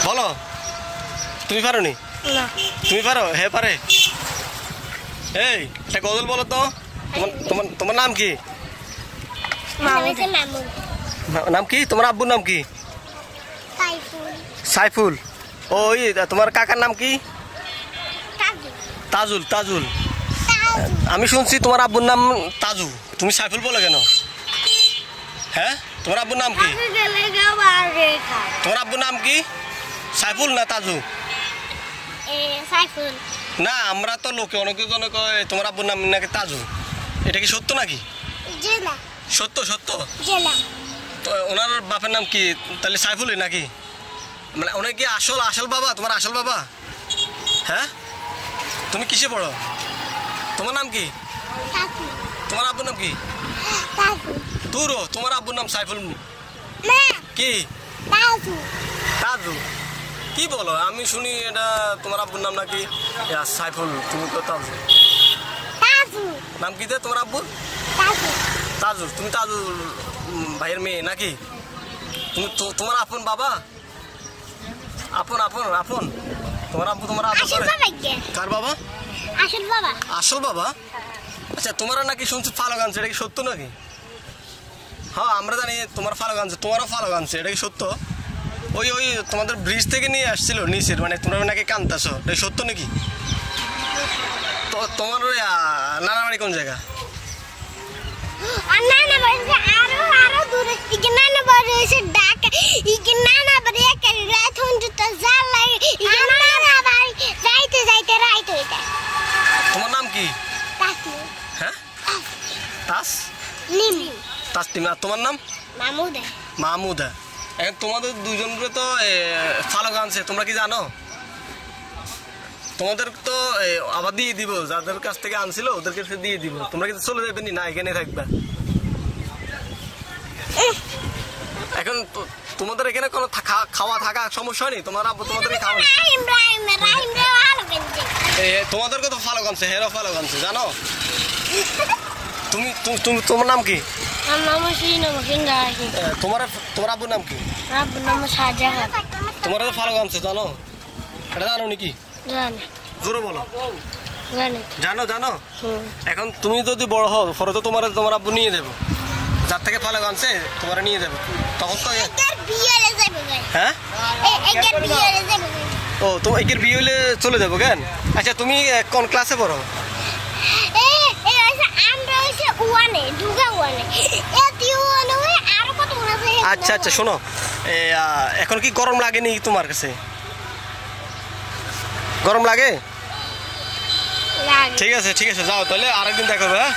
বলো, তুমি পারো নি? তুমি পারো? হে পারে। এই একটা গজল বলো তো। তোমার নাম কি? নাম কি তোমার আব্বুর নাম কি? সাইফুল। ওই তোমার কাকার নাম কি? তাজুল। তাজুল। আমি শুনছি তোমার আব্বুর নাম তাজু, তুমি সাইফুল বলো কেন? হ্যাঁ, তোমার আব্বুর নাম কি? তোমার আব্বুর নাম কি? সাইফুল না তাজু? না, আমরা তো লোকে অনেকে কয় তোমার আব্বুর নাম নাকি তাজু। এটা কি সত্য নাকি? সত্য সত্য। তো ওনার বাপের নাম কি তাহলে? সাইফুলই নাকি? মানে ওনার কি আসল বাবা? তোমার আসল বাবা? হ্যাঁ, তুমি কিসে পড়ো? তোমার নাম কি? তোমার আব্বুর নাম কি? তুরো। তোমার আব্বুর নাম সাইফুল কি? তাজু। কি বলো? আমি শুনি এটা তোমার আব্বুর নাম নাকি সাইফুল, তুমি তো তাজু। নাম কি তোমার আব্বুর? তাজু। তুমি তাজু ভাইয়ের মেয়ে নাকি? তুমি তোমার আপন বাবা? আপন আপন আপন তোমার আব্বু তোমার আব্বু কার বাবা? আসল বাবা। আচ্ছা, তোমারও নাকি শুনছি ফালক আনছে, এটা কি সত্য নাকি? হ্যাঁ, আমরা জানি তোমার ফালক আনছে, তোমারও ফালক আনছে, এটা কি সত্য? ওই তোমাদের ব্রিজ থেকে নিয়ে আসছিল নিচের, মানে তোমরা নাকি কানতেছো, এটা সত্য নাকি? তো তোমার নানা বাড়ি কোন জায়গা? তোমার নাম কি? হ্যাঁ, তাসলিমা। তোমার নাম? মাহমুদা। এখন তোমাদের দুজনের তো ফালক আনছে, তোমরা কি জানো? তোমাদের তো আবার দিয়ে দিব, যাদের কাছ থেকে আনছিল ওদেরকে দিয়ে দিব। তোমরা কিন্তু চলে যাবে না, এখানে থাকবে। এখন তোমাদের এখানে কোনো খাওয়া থাকা সমস্যা নেই? তোমার আব্বু তোমাদের খাওয়া? তোমাদেরকে তো ফালক আনছে, হেরো ফালক আনছে, জানো? তোমার নাম কি? তোমার আব্বুর নাম কি? তোমার তো ফালক আনছে, জানো? এটা জানো নাকি? জোরে বলো। জানো জানো। এখন তুমি যদি বড় হও পরে তো তোমার আব্বু নিয়ে দেবো, যার থেকে ফালক আনছে তোমার নিয়ে দেবো, তখন তো। হ্যাঁ, ও তো একের বিয়ে হলে চলে যাবো কেন? আচ্ছা, তুমি কোন ক্লাসে পড়ো? আচ্ছা আচ্ছা, শোনো, এখন কি গরম লাগেনি তোমার কাছে? গরম লাগে? ঠিক আছে ঠিক আছে, যাও তাহলে, আরেকদিন দেখা হবে। হ্যাঁ।